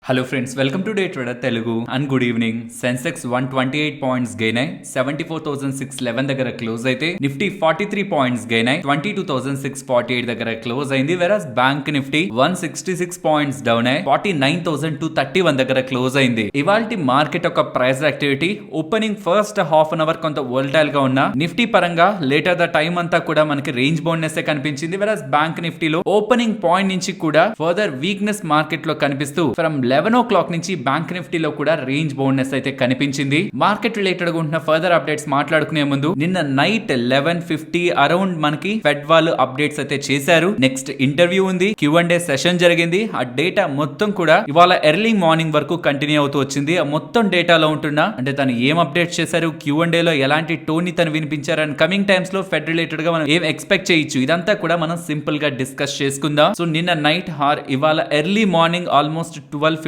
Hello friends, welcome to day trader Telugu and good evening. Sensex 128 points gain అయి 74,611 దగ్గర close అయితే, Nifty 43 points gain అయి 22,648 దగ్గర క్లోజ్ అయింది. Whereas bank Nifty 166 points down అయి 49,231 దగ్గర క్లోజ్ అయింది. ఇవాల్టి మార్కెట్ ఒక price activity opening first half an hour కొంత వోల్టైల్ గా ఉన్న నిఫ్టీ పరంగా లేటర్ ద టైం అంతా కూడా మనకి రేంజ్ బౌండ్నెస్ కనిపించింది. వెరాస్ బ్యాంక్ నిఫ్టీలో ఓపెనింగ్ పాయింట్ నుంచి కూడా ఫర్దర్ వీక్నెస్ మార్కెట్ లో కనిపిస్తూ ఫ్రమ్ 11 o'clock నుంచి బ్యాంక్ నిఫ్టీలో కూడా రేంజ్ బౌండ్నెస్ అయితే కనిపించింది. మార్కెట్ రిలేటెడ్ గా ఉంటున్న ఫర్దర్ అప్డేట్స్ మాట్లాడుకునే ముందు, నిన్న నైట్ 11:50 అరౌండ్ మనకి ఫెడ్ వాళ్ళు అప్డేట్స్ అయితే చేశారు. నెక్స్ట్ ఇంటర్వ్యూ ఉంది, Q&A సెషన్ జరిగింది. ఆ డేటా మొత్తం కూడా ఇవాళ ఎర్లీ మార్నింగ్ వరకు కంటిన్యూ అవుతూ వచ్చింది. ఆ మొత్తం డేటాలో ఉంటున్నా అంటే తను ఏం అప్డేట్ చేశారు, Q&A లో ఎలాంటి టోన్ ని తను వినిపించారు అండ్ కమింగ్ టైమ్స్ లో ఫెడ్ రిలేటెడ్ గా మనం ఏం ఎక్స్పెక్ట్ చేయొచ్చు, ఇదంతా కూడా మనం సింపుల్ గా డిస్కస్ చేసుకుందాం. సో నిన్న నైట్ హార్ ఇవాళ ఎర్లీ మార్నింగ్ ఆల్మోస్ట్ 12:56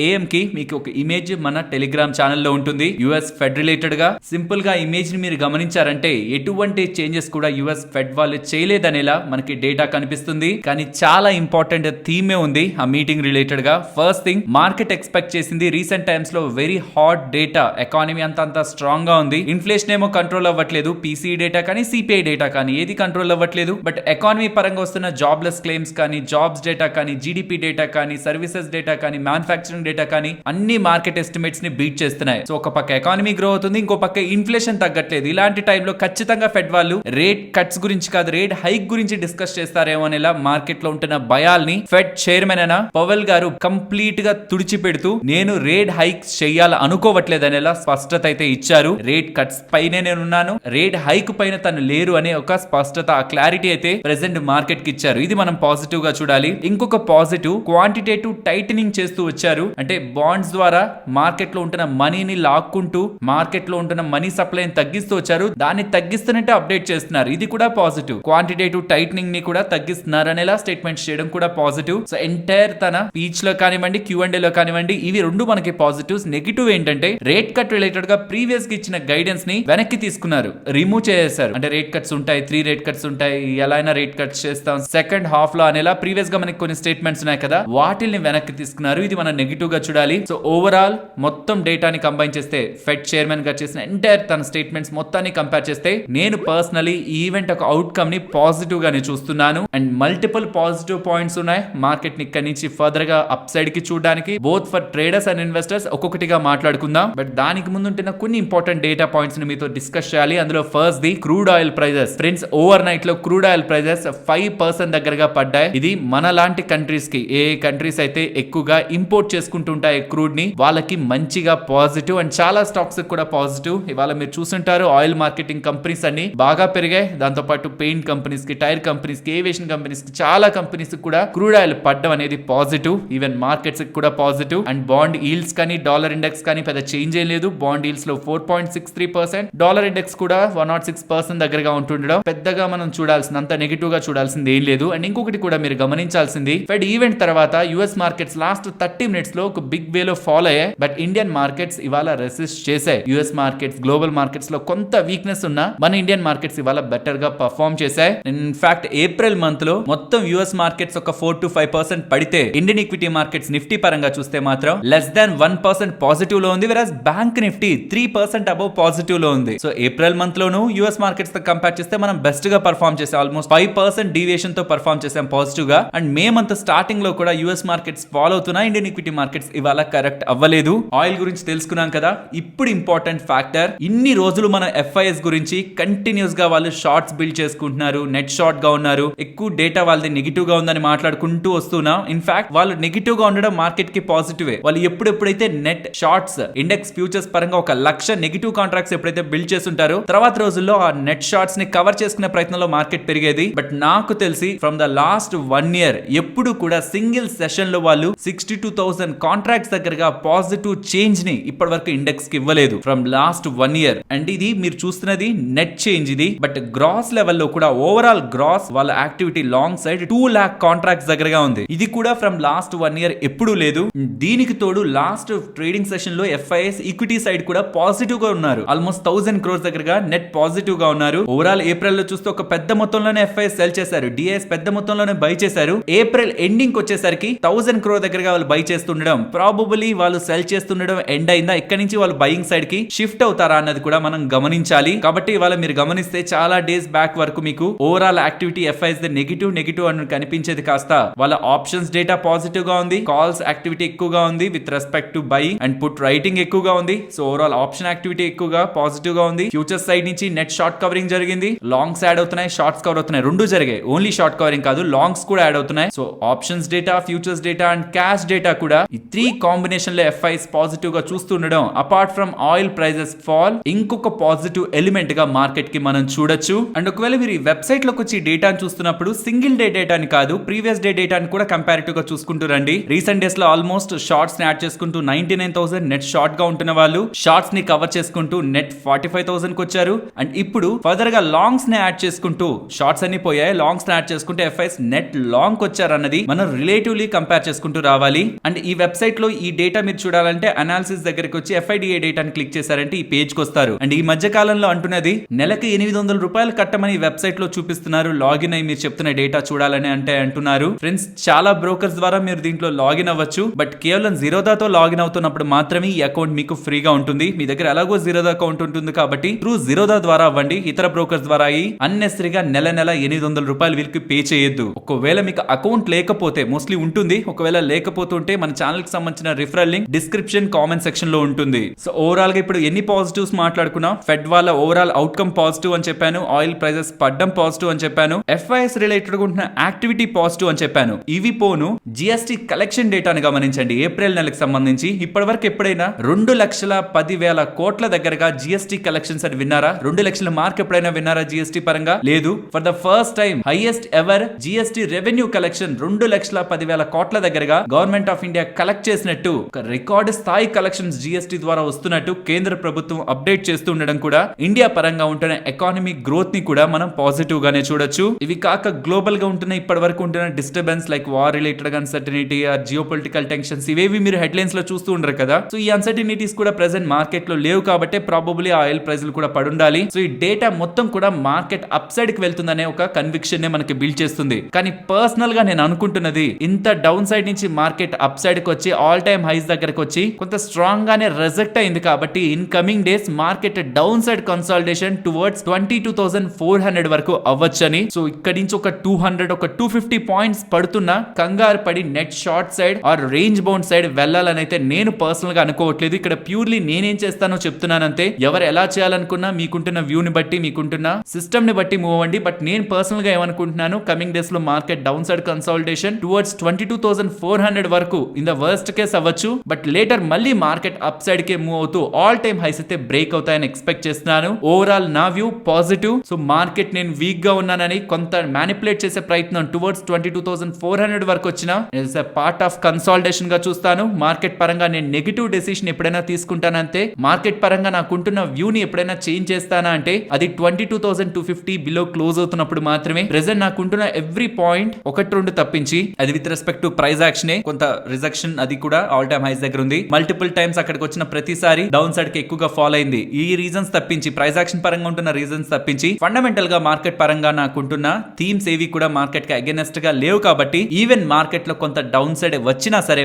AM కి మీకు ఒక ఇమేజ్ మన టెలిగ్రామ్ ఛానల్లో ఉంటుంది. యుఎస్ ఫెడ్ రిలేటెడ్ గా సింపుల్ గా ఇమేజ్ ని మీరు గమనించారంటే ఎటువంటి చేంజెస్ కూడా యుఎస్ ఫెడ్ వాళ్ళు చేయలేదనేలా మనకి డేటా కనిపిస్తుంది. కానీ చాలా ఇంపార్టెంట్ థీమే ఉంది ఆ మీటింగ్ రిలేటెడ్ గా. ఫస్ట్ థింగ్, మార్కెట్ ఎక్స్పెక్ట్ చేసింది రీసెంట్ టైమ్స్ లో వెరీ హాట్ డేటా, ఎకానమీ అంతా స్ట్రాంగ్ గా ఉంది. ఇన్ఫ్లేషన్ ఏమో కంట్రోల్ అవ్వట్లేదు, పీసీ డేటా కానీ సిపిఐ డేటా కానీ ఏది కంట్రోల్ అవ్వట్లేదు. బట్ ఎకానమీ పరంగా వస్తున్న జాబ్లెస్ క్లెయిమ్స్ కానీ, జాబ్స్ డేటా కానీ, జీడిపి డేటా కానీ, సర్వీసెస్ డేటా కానీ, మ్యానుఫ్యాక్చరింగ్ డేటా కానీ అన్ని మార్కెట్ ఎస్టిమేట్స్ ని బీట్ చేస్తున్నాయి. సో ఒక పక్క ఎకానమీ గ్రో అవుతుంది, ఇంకో పక్క ఇన్ఫ్లేషన్ తగ్గట్లేదు. ఇలాంటి టైంలో ఖచ్చితంగా ఫెడ్ వాళ్ళు రేట్ కట్స్ గురించి కాదు, రేట్ హైక్ గురించి డిస్కస్ చేస్తారేమో అనేలా మార్కెట్ లో ఉంటున్న భయాల్ని ఫెడ్ చైర్మన్ అయిన పవెల్ గారు కంప్లీట్ గా తుడిచిపెడుతూ నేను రేట్ హైక్ చేయాలి అనుకోవట్లేదు అనేలా స్పష్టత అయితే ఇచ్చారు. రేట్ కట్స్ పైనే నేనున్నాను, రేట్ హైక్ పైన తను లేరు అనే ఒక స్పష్టత, ఆ క్లారిటీ అయితే ప్రెసెంట్ మార్కెట్ కి ఇచ్చారు. ఇది మనం పాజిటివ్ గా చూడాలి. ఇంకొక పాజిటివ్, క్వాంటిటేటివ్ టైటనింగ్ చేస్తూ వచ్చారు. అంటే బాండ్స్ ద్వారా మార్కెట్ లో ఉంటున్న మనీని లాక్కుంటూ మార్కెట్ లో ఉంటున్న మనీ సప్లైని తగ్గిస్తూ వచ్చారు. దాన్ని తగ్గిస్తున్నట్టే అప్డేట్ చేస్తున్నారు. ఇది కూడా పాజిటివ్. క్వాంటిటేటివ్ టైటనింగ్ ని కూడా తగ్గిస్తున్నారు అనేలా స్టేట్మెంట్స్ చేయడం కూడా పాజిటివ్. సో ఎంటైర్ తన స్పీచ్ లో కానివ్వండి, Q&A లో కానివ్వండి, ఇవి రెండు మనకి పాజిటివ్స్. నెగిటివ్ ఏంటంటే రేట్ కట్ రిలేటెడ్ గా ప్రీవియస్ గా ఇచ్చిన గైడెన్స్ ని వెనక్కి తీసుకున్నారు, రిమూవ్ చేసేశారు. అంటే రేట్ కట్స్ ఉంటాయి, 3 రేట్ కట్స్ ఉంటాయి, ఎలా అయినా రేట్ కట్స్ చేస్తాం సెకండ్ హాఫ్ లో అనేలా ప్రీవియస్ గా మనకి కొన్ని స్టేట్మెంట్స్ ఉన్నాయి కదా, వాటిని వెనక్కి తీసుకున్నారు. ఇది మనం నెగిటివ్ గా చూడాలి. సో ఓవరాల్ మొత్తం డేటాని కంబైన్ చేస్తే, ఫెడ్ చైర్మన్ గా చేసిన ఎంటైర్ తన స్టేట్మెంట్స్ మొత్తాన్ని కంపేర్ చేస్తే, నేను పర్సనలీ ఈ ఈవెంట్ ఒక అవుట్కమ్ ని పాజిటివ్ గానే చూస్తున్నాను. అండ్ మల్టిపుల్ పాజిటివ్ పాయింట్స్ ఉన్నాయి మార్కెట్ ని ఇక్కడ నుంచి ఫర్దర్ గా అప్ సైడ్ కి చూడడానికి, both for traders and investors. ఒక్కొక్కటిగా మాట్లాడుకుందాం. బట్ దానికి ముందు ఉంటున్న కొన్ని ఇంపార్టెంట్ డేటా పాయింట్స్ ని మీతో డిస్కస్ చేయాలి. అందులో first the crude oil prices. Friends, overnight లో క్రూడ్ ఆయిల్ ప్రైజెస్ 5% దగ్గరగా పడ్డాయి. ఇది మన లాంటి కంట్రీస్ కి, ఏ కంట్రీస్ అయితే ఎక్కువగా ఇంపోర్ట్ చేసుకుంటుంటాయి క్రూడ్ ని, వాళ్ళకి మంచిగా పాజిటివ్. అండ్ చాలా స్టాక్స్ కూడా పాజిటివ్. ఇవాళ మీరు చూస్తుంటారు ఆయిల్ మార్కెటింగ్ కంపెనీస్ అన్ని బాగా పెరిగాయి. దాంతో పాటు పెయింట్ కంపెనీస్ కి, టైర్ కంపెనీస్ కి, ఏవియేషన్ కంపెనీస్ కి, చాలా కంపెనీస్ కూడా క్రూడ్ ఆయిల్ పడ్డం అనేది పాజిటివ్. ఈవెన్ మార్కెట్స్ కూడా పాజిటివ్. అండ్ బాండ్ ఈల్డ్స్ కానీ, డాలర్ ఇండెక్స్ కానీ పెద్ద చేంజ్ ఏం లేదు. బాండ్ ఈల్డ్స్ లో 4.63%, డాలర్ ఇండెక్స్ కూడా 106% దగ్గరగా ఉంటుండడం పెద్దగా మనం చూడాల్సినంత నెగిటివ్ గా చూడాల్సింది ఏం లేదు. అండ్ ఇంకొకటి కూడా మీరు గమనించాల్సింది, ఫెడ్ ఈవెంట్ తర్వాత యుఎస్ మార్కెట్స్ లాస్ట్ 30 మినిట్స్ లో ఒక బిగ్ వే లో ఫాలో అయ్యాయి. బట్ ఇండియన్ మార్కెట్స్ ఇవాళ రెసిస్ట్ చేశాయి. యుఎస్ మార్కెట్స్, గ్లోబల్ మార్కెట్స్ లో కొంత వీక్నెస్ ఉన్నా మన ఇండియన్ మార్కెట్స్ ఇవాళ బెటర్ గా పర్ఫార్మ్ చేశాయి. ఇన్ఫాక్ట్ ఏప్రిల్ మంత్ లో మొత్తం యుఎస్ మార్కెట్స్ ఒక 4 to 5% పడితే, ఇండియన్ ఈక్విటీ మార్కెట్స్ నిఫ్టీ పరంగా చూస్తే మాత్రం లెస్ దాన్ 1% పాజిటివ్ లో ఉంది. వెరాస్ బ్యాంక్ నిఫ్టీ 3% అబౌవ్ పాజిటివ్ లో ఉంది. సో ఏప్రిల్ మంత్ లోను యుఎస్ మార్కెట్స్ తో కంపేర్ చేస్తే మనం బెస్ట్ గా పర్ఫార్మ్ చేసాం. ఆల్మోస్ట్ 5% డీవియేషన్ తో పర్ఫార్మ్ చేసాం పాజిటివ్ గా. అండ్ మే మంత్ స్టార్టింగ్ లో కూడా యుఎస్ మార్కెట్స్ ఫాలో అవుతున్నా, ఇండియన్ ఈక్విటీ మార్కెట్స్ ఇవాళ కరెక్ట్ అవ్వలేదు. ఆయిల్ గురించి తెలుసుకున్నాం కదా. ఇప్పుడు ఇంపార్టెంట్ ఫ్యాక్టర్, ఇన్ని రోజులు మన FIS గురించి కంటిన్యూస్ గా వాళ్ళు షార్ట్స్ బిల్డ్ చేసుకుంటున్నారు, నెట్ షార్ట్ గా ఉన్నారు, ఎక్కువ డేటా వాళ్ళది నెగిటివ్ గా ఉందని మాట్లాడుకుంటూ వస్తున్నాం. ఇన్ఫాక్ట్ వాళ్ళు నెగిటివ్ గా ఉండడం మార్కెట్ కి పాజిటివ్. వాళ్ళు ఎప్పుడెప్పుడైతే నెట్ షార్ట్స్ ఇండెక్స్ ఫ్యూచర్స్ పరంగా 1,00,000 నెగిటివ్ కాంట్రాక్ట్స్ ఎప్పుడైతే బిల్డ్ చేస్తుంటారో, తర్వాత రోజుల్లో ఆ నెట్ షార్ట్స్ ని కవర్ చేసుకునే ప్రయత్నంలో మార్కెట్ పెరిగేది. బట్ నాకు తెలిసి ఫ్రమ్ ద లాస్ట్ 1 year ఎప్పుడు కూడా సింగిల్ సెషన్ లో వాళ్ళు 62,000 కాంట్రాక్ట్స్ దగ్గరగా పాజిటివ్ చేంజ్ ని ఇప్పటి వరకు ఇండెక్స్ కి ఇవ్వలేదు ఫ్రమ్ లాస్ట్ 1 year. అండ్ ఇది మీరు చూస్తున్నది నెట్ చేంజ్ ఇది. బట్ గ్రాస్ లెవెల్లో కూడా ఓవరాల్ గ్రాస్ వాళ్ళ activity long side 2 lakh contracts దగ్గరగా ఉంది. ఇది కూడా ఫ్రమ్ లాస్ట్ 1 year ఎప్పుడు లేదు. దీనికి తోడు లాస్ట్ ట్రేడింగ్ సెషన్ లో FIS ఈక్విటీ సైడ్ కూడా పాజిటివ్ గా ఉన్నారు. ఆల్మోస్ట్ 1,000 crores దగ్గరగా నెట్ పాజిటివ్ గా ఉన్నారు. ఓవరాల్ ఏప్రిల్ లో చూస్తే ఒక పెద్ద మొత్తంలోనే FIS సెల్ చేశారు, DIS పెద్ద మొత్తంలోనే బై చేశారు. ఏప్రిల్ ఎండింగ్ వచ్చేసరికి 1,000 crore దగ్గరగా వాళ్ళు వాళ్ళు బై చేస్తుండడం, ప్రాబబులీ వాళ్ళు సెల్ చేస్తుండడం ఎండ్ అయిందా, ఇక్కడ నుంచి వాళ్ళు బయింగ్ సైడ్ కి షిఫ్ట్ అవుతారా అన్నది కూడా మనం గమనించాలి. కాబట్టి ఇవాళ మీరు గమనిస్తే చాలా డేస్ బ్యాక్ వరకు మీకు ఓవరాల్ యాక్టివిటీ ఎఫ్ఐఎస్ నెగిటివ్ అని కనిపించేది కాస్త వాళ్ళ ఆప్షన్స్ డేటా పాజిటివ్ గా ఉంది, కాల్స్ యాక్టివిటీ ఎక్కువగా ఉంది with respect to buy and put writing ఎక్కువగా ఉంది. సో ఓవరాల్ ఆప్షన్ యాక్టివిటీ ఎక్కువగా పాజిటివ్ గా ఉంది. ఫ్యూచర్స్ సైడ్ నుంచి నెట్ షార్ట్ కవరింగ్ జరిగింది, లాంగ్స్ యాడ్ అవుతున్నాయి, షార్ట్స్ కవర్ అవుతున్నాయి, రెండు జరిగాయి. ఓన్లీ షార్ట్ కవరింగ్ కాదు, లాంగ్స్ కూడా యాడ్ అవుతున్నాయి. సో options data, futures data and cash data కూడా ఈ 3 కాంబినేషన్ లో ఎఫ్ఐస్ పాజిటివ్ గా చూస్తుండడం apart from oil prices fall ఇంకొక పాజిటివ్ ఎలిమెంట్ గా మార్కెట్ కి మనం చూడొచ్చు. అండ్ ఒకవేళ మీరు ఈ వెబ్సైట్ లోకి వచ్చి డేటాను చూస్తున్నప్పుడు సింగిల్ డే డేటాని కాదు, ప్రీవియస్ డే డేటాని కూడా కంపారిటివ్ గా చూసుకుంటూ రండి. రీసెంట్ డేస్ లో ఆల్మోస్ట్ షార్ట్స్ ని యాడ్ చేసుకుంటూ 99,000 నెట్ షార్ట్ గా ఉంటున్న వాళ్ళు షార్ట్స్ ని కవర్ చేసుకుంటూ నెట్ 45,000 కి వచ్చారు. అండ్ ఇప్పుడు ఫర్దర్ గా లాంగ్స్ ని యాడ్ చేసుకుంటూ షార్ట్స్ అన్ని పోయాయి, లాంగ్స్ ని యాడ్ చేసుకుంటూ ఎఫ్ఐస్ నెట్ లాంగ్ వచ్చారు అన్నది మనం రిలేటివ్లీ కంపేర్ చేసుకుంటూ రావాలి. అండ్ ఈ వెబ్సైట్ లో ఈ డేటా మీరు చూడాలంటే అనాలిసిస్ దగ్గరికి వచ్చి FIDA డేటాని క్లిక్ చేశారంటే ఈ పేజ్ కి వస్తారు. అండ్ ఈ మధ్య కాలంలో అంటున్నది నెలకి 800 రూపాయలు కట్టమని వెబ్సైట్ లో చూపిస్తున్నారు, లాగిన్ అయ్యి మీరు చెప్తున్న డేటా చూడాలని అంటే అంటున్నారు. ఫ్రెండ్స్, చాలా బ్రోకర్స్ ద్వారా మీరు దీంట్లో లాగిన్ అవ్వచ్చు, బట్ కేవలం జీరోదాతో లాగిన్ అవుతున్నప్పుడు మాత్రమే ఈ అకౌంట్ మీకు ఫ్రీగా ఉంటుంది. మీ దగ్గర ఎలాగో జీరోదా అకౌంట్ ఉంటుంది కాబట్టి త్రూ జీరోదా ద్వారా అవ్వండి. ఇతర బ్రోకర్స్ ద్వారా అన్నెసరిగా నెల 800 రూపాయలు వీళ్ళకి పే చేయొద్దు. ఒకవేళ మీకు అకౌంట్ లేకపోతే, మోస్ట్లీ ఉంటుంది, ఒకవేళ లేకపోతుంటే మన ఛానల్ కి సంబంధించిన referral link description comment section లో ఉంటుంది. సో ఓవరాల్ గా ఇప్పుడు ఎన్ని పాజిటివ్స్ మాట్లాడుకున్నా, ఫెడ్ వాళ్ళ ఓవరాల్ అవుట్కమ్ పాజిటివ్ అని చెప్పాను, ఆయిల్ ప్రైజెస్ పడ్డం పాజిటివ్ అని చెప్పాను, ఎఫ్ఐఎస్ రిలేటెడ్ ఉంటున్న యాక్టివిటీ పాజిటివ్ అని చెప్పాను. ఇవి పోను జిఎస్టీ కలెక్షన్ డేటాను గమనించండి. ఏప్రిల్ నెలకు సంబంధించి ఇప్పటి వరకు ఎప్పుడైనా 2,10,000 కోట్ల దగ్గరగా జిఎస్టీ కలెక్షన్స్ అని విన్నారా? 2 లక్షల మార్క్ ఎప్పుడైనా విన్నారా జిఎస్టీ పరంగా? లేదు. For the first time highest ever GST revenue collection 2,10,000 కోట్ల దగ్గరగా గవర్నమెంట్ ఆఫ్ ఇండియా కలెక్ట్ చేసినట్టు, ఒక రికార్డు స్థాయి కలెక్షన్స్ జిఎస్టీ ద్వారా వస్తున్నట్టు కేంద్ర ప్రభుత్వం అప్డేట్ చేస్తూ ఉండడం కూడా ఇండియా పరంగా ఉంటున్న ఎకానమిక్ గ్రోత్ ని కూడా మనం పాజిటివ్ గానే చూడొచ్చు. ఇవి కాక గ్లోబల్ గా ఉంటున్న ఇప్పటి వరకు ఉంటున్న disturbance like war related uncertainty or geopolitical tensions, ఇవేవి మీరు హెడ్లైన్స్ లో చూస్తూ ఉండరు కదా. సో ఈ అన్సర్టనిటీస్ కూడా ప్రెసెంట్ మార్కెట్ లో లేవు కాబట్టి ప్రాబబ్లీ ఆయిల్ ప్రైస్లు కూడా పడుండాలి. సో ఈ డేటా మొత్తం కూడా మార్కెట్ అప్ సైడ్ కి వెళ్తుందనే ఒక కన్విక్షన్ నే మనకి బిల్డ్ చేస్తుంది. కానీ పర్సనల్ గా నేను అనుకుంటున్నది, ఇంత డౌన్ సైడ్ నుంచి మార్కెట్ అప్ సైడ్ కి వచ్చి ఆల్ టైమ్ హైస్ దగ్గరకు వచ్చి కొంత స్ట్రాంగ్ గానే రిజెక్ట్ అయింది కాబట్టి in coming days market down side consolidation towards 22,400 వరకు అవ్వచ్చని. సో ఇక్కడ నుంచి ఒక 200 ఒక 250 పాయింట్స్ పడుతున్నా కంగారు పడి net short side or range bound side వెళ్ళాలని అయితే నేను పర్సనల్ గా అనుకోవట్లేదు. ఇక్కడ ప్యూర్లీ నేనేం చేస్తానో చెప్తున్నానంతే. ఎవరు ఎలా చేయాలనుకున్నా మీకుంటున్న వ్యూని బట్టి, మీకుంటున్న సిస్టమ్ ని బట్టి మూవ్ అవ్వండి. బట్ నేను పర్సనల్ గా ఏమనుకుంటున్నాను, కమింగ్ డేస్ లో market down side consolidation towards 22,400 వరకు ఇన్ ద వర్స్ట్ కేస్ అవ్వచ్చు. బట్ లేటర్ మళ్ళీ మార్కెట్ అప్ సైడ్ కే మూవ్ అవుతూ ఆల్ టైమ్ హైస్ అయితే బ్రేక్ అవుతాయని ఎక్స్పెక్ట్ చేస్తున్నాను. ఓవరాల్ నా వ్యూ పాజిటివ్. సో మార్కెట్ నేను వీక్ గా ఉన్నానని కొంత మ్యానిపులేట్ చేసే ప్రయత్నం టువర్డ్స్ 22,400 వరకు వచ్చిన పార్ట్ ఆఫ్ కన్సాలిడేషన్ గా చూస్తాను. మార్కెట్ పరంగా నేను నెగిటివ్ డెసిషన్ ఎప్పుడైనా తీసుకుంటానంతే. మార్కెట్ పరంగా నాకుంటున్న వ్యూని ఎప్పుడైనా చేంజ్ చేస్తానా అంటే అది 22,250 బిలో క్లోజ్ అవుతున్నప్పుడు మాత్రమే. ప్రెసెంట్ నాకుంటున్న ఎవ్రీ పాయింట్ 1-2 తప్పించి, అది with respect to price action కొంత రిజెక్షన్, అది కూడా ఆల్ టైమ్ హైస్ దగ్గర ఉంది. మల్టిపుల్ టైమ్స్ అక్కడికి వచ్చిన ప్రతిసారి డౌన్ సైడ్ కి ఎక్కువగా ఫాలో అయింది. ఈ రీజన్స్ తప్పించి, ప్రైస్ యాక్షన్ పరంగా ఉంటున్న రీజన్స్ తప్పించి ఫండమెంటల్ గా మార్కెట్ పరంగా నాకుంటున్న థీమ్స్ ఏవి కూడా మార్కెట్ కి అగైనెస్ట్ గా లేవు. కాబట్టి ఈవెన్ మార్కెట్ లో కొంత డౌన్ సైడ్ వచ్చినా సరే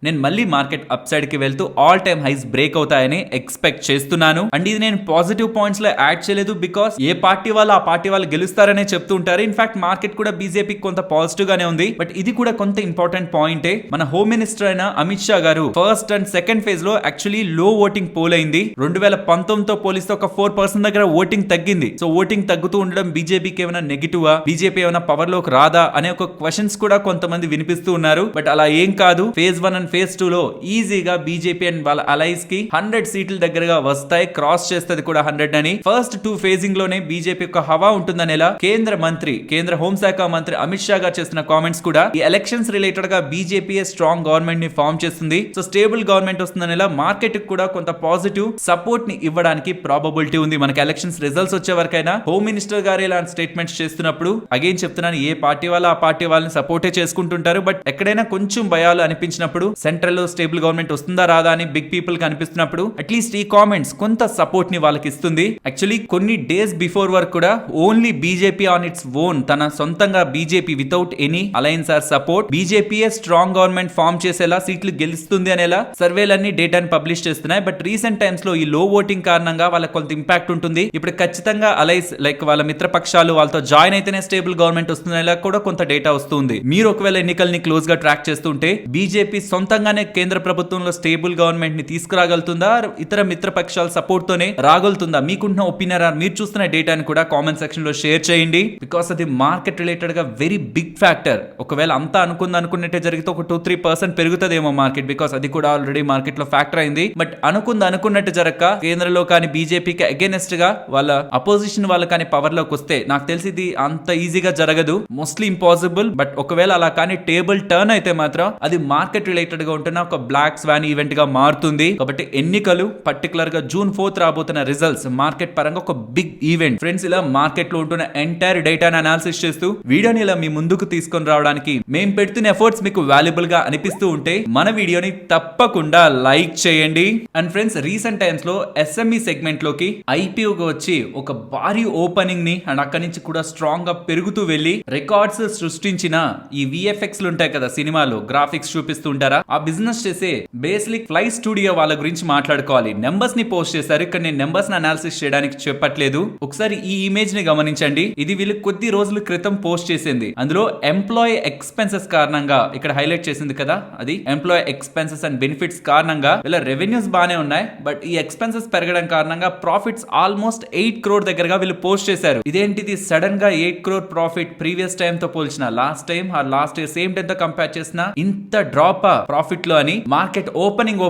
నేను మళ్ళీ మార్కెట్ అప్ సైడ్ కి వెళ్తూ ఆల్ టైమ్ హైస్ బ్రేక్ అవుతాయని ఎక్స్పెక్ట్ చేస్తున్నాను. అండ్ ఇది నేను పాజిటివ్ పాయింట్స్ లో యాడ్ చేయలేదు, బికాస్ ఏ పార్టీ వాళ్ళు ఆ పార్టీ వాళ్ళు గెలుస్తారనే చెప్తూ ఉంటారు. ఇన్ఫాక్ట్ మార్కెట్ కూడా బీజేపీ కొంత పాజిటివ్ గానే ఉంది. బట్ ఇది కూడా కొంత ఇంపార్టెంట్ పాయింటే. మన హోమ్ మినిస్టర్ అయిన అమిత్ షా గారు ఫస్ట్ అండ్ సెకండ్ ఫేజ్ లో యాక్చువల్లీ లో ఓటింగ్ పోల్ అయింది. 2019 తో పోలిస్తే ఒక 4% దగ్గర ఓటింగ్ తగ్గింది. సో ఓటింగ్ తగ్గుతూ ఉండడం బీజేపీకి ఏమైనా నెగిటివ్, బీజేపీ ఏమైనా పవర్ లోకి రాదా అనే ఒక క్వశ్చన్స్ కూడా కొంతమంది వినిపిస్తూ ఉన్నారు. బట్ అలా ఏం కాదు. ఫేజ్ 1 అండ్ ఫేజ్ 2 లో ఈజీగా బీజేపీ అండ్ వాళ్ళ అలైస్ కి 100 సీట్ల దగ్గరగా వస్తాయి, క్రాస్ చేస్తుంది కూడా 100 అని. ఫస్ట్ 2 ఫేజింగ్ లోనే బీజేపీ యొక్క హవా ఉంటుందనేలా కేంద్ర హోంశాఖ మంత్రి అమిత్ షా గారు చేసిన కామెంట్స్ కూడా ఈ ఎలక్షన్స్ రిలేటెడ్ గా బీజేపీ స్ట్రాంగ్ గవర్నమెంట్ ని ఫార్మ్ చేస్తుంది. సో స్టేబుల్ గవర్నమెంట్ వస్తుందనేలా మార్కెట్ కూడా కొంత పాజిటివ్ సపోర్ట్ ని ఇవ్వడానికి ప్రాబబిలిటీ ఉంది. మనకి ఎలక్షన్స్ రిజల్ట్స్ వచ్చే వరకైనా హోమ్ మినిస్టర్ గారు ఇలాంటి స్టేట్మెంట్స్ చేస్తున్నప్పుడు అగైన్ చెప్తున్నాను, ఏ పార్టీ వాళ్ళు ఆ పార్టీ వాళ్ళని సపోర్టే చేసుకుంటుంటారు. బట్ ఎక్కడైనా కొంచెం భయాలు అనిపించినప్పుడు, సెంట్రల్ లో స్టేబుల్ గవర్నమెంట్ వస్తుందా రాదా అని బిగ్ పీపుల్ కి అనిపిస్తున్నప్పుడు అట్లీస్ట్ ఈ కామెంట్స్ కొంత సపోర్ట్ ని వాళ్ళకి ఇస్తుంది. యాక్చువల్లీ కొన్ని డేస్ బిఫోర్ వరకు కూడా only BJP on its own, తన సొంతంగా BJP without any alliance or support, BJP strong government government form చేసేలా, సీట్లు గెలుస్తుంది అనేలా సర్వేలన్నీ డేటాని పబ్లిష్ చేస్తున్నాయి. బట్ రీసెంట్ టైమ్స్ లో ఈ లో ఓటింగ్ కారణంగా వాళ్ళకి కొంత ఇంపాక్ట్ ఉంటుంది. ఇప్పుడు ఖచ్చితంగా అలైస్ లైక్ వాళ్ళ మిత్రపక్షాలు వాళ్ళతో జాయిన్ అయితేనే స్టేబుల్ గవర్నమెంట్ వస్తుందనేలా కూడా కొంత డేటా వస్తుంది. మీరు ఒకవేళ ఎన్నికల్ని క్లోజ్ గా ట్రాక్ చేస్తుంటే బీజేపీ సొంతంగానే కేంద్ర ప్రభుత్వంలో స్టేబుల్ గవర్నమెంట్ ని తీసుకురాగలుగుతుందా, ఇతర మిత్రపక్షాల సపోర్ట్ తోనే రాగలుగుతుందా? మీకున్న ఒపీనియన్, మీరు చూస్తున్న డేటాని కూడా కామెంట్ సెక్షన్ లో షేర్ చేయండి. బికాస్ అది మార్కెట్ రిలేటెడ్ గా వెరీ బిగ్ ఫ్యాక్టర్. ఒకవేళ అంతా అనుకున్నట్టే జరిగితే ఒక 2-3% పెరుగుతుందేమో మార్కెట్, బికాస్ అది కూడా ఆల్రెడీ మార్కెట్ లో ఫ్యాక్టర్ అయింది. బట్ అనుకున్నట్టు జరగక కేంద్రంలో కానీ బీజేపీకి అగేనెస్ట్ గా వాళ్ళ అపోజిషన్ వాళ్ళు కానీ పవర్ లోకి వస్తే నాకు తెలిసి ఇది అంత ఈజీగా జరగదు, మోస్ట్లీ ఇంపాసిబుల్. బట్ ఒకవేళ అలా కానీ టేబుల్ టర్న్ అయితే మాత్రం అది మార్కెట్ రిలేటెడ్ గా ఉంటున్న ఒక బ్లాక్ స్వాన్ ఈవెంట్ గా మారుతుంది. కాబట్టి ఎన్నికలు, పర్టికులర్ గా June 4th రాబోతున్న రిజల్ట్స్ మార్కెట్ పరంగా ఒక బిగ్ ఈవెంట్. ఫ్రెండ్స్, ఇలా మార్కెట్ లో ఉంటున్న ఎంటైర్ డేటాను అనాలిసిస్ చేస్తూ వీడియోని ఇలా మీ ముందుకు తీసుకొని రావడానికి మేము పెడుతున్న ఎఫర్ట్స్ మీకు వాల్యుబుల్ గా అనిపిస్తూ ఉంటే మన వీడియోని తప్పకుండా లైక్ చేయండి. అండ్ ఫ్రెండ్స్, రీసెంట్ టైమ్స్ లో ఎస్ఎంఈ సెగ్మెంట్ లోకి ఐపీఓగా వచ్చి ఒక భారీ ఓపెనింగ్ ని అండ్ అక్కడి నుంచి కూడా స్ట్రాంగ్ గా పెరుగుతూ వెళ్లి రికార్డ్స్ సృష్టించిన ఈ విఎఫ్ఎక్స్ లు ఉంటాయి కదా, సినిమాలో గ్రాఫిక్స్ చూపిస్తూ ఉంటారా, ఆ బిజినెస్ చేసే బేసిక్ ఫ్లై స్టూడియో వాళ్ళ గురించి మాట్లాడుకోవాలి. నెంబర్స్ ని పోస్ట్ చేశారు. ఇక్కడ నేను నెంబర్స్ ని అనాలిసిస్ చేయడానికి చెప్పట్లేదు. ఒకసారి ఈ ఇమేజ్ ని గమనించండి. ఇది వీళ్ళు కొద్ది రోజుల క్రితం పోస్ట్ చేసింది. అందులో ఎంప్లాయీ ఎక్స్పెన్సెస్ కారణంగా ఇక్కడ హైలైట్ చేసింది కదా, అది ఎంప్లాయీ ఎక్స్పెన్సెస్ అండ్ బెనిఫిట్స్ కారణంగా వీళ్ళ రెవెన్యూస్ బానే ఉన్నాయి. బట్ ఈ ఎక్స్పెన్సెస్ పెరగడం కారణంగా ప్రాఫిట్స్ ఆల్మోస్ట్ 8 crore దగ్గరగా వీళ్ళు పోస్ట్ చేశారు. ఇదేంటిది సడన్ గా 8 crore ప్రాఫిట్ ప్రీవియస్ టైం తో పోల్చిన, లాస్ట్ టైం ఆ లాస్ట్ ఇయర్ సేమ్ టైం తో కంపేర్ చేసిన ఇంత డ్రాప్ ప్రాఫిట్ లో అని మార్కెట్ ఓపెనింగ్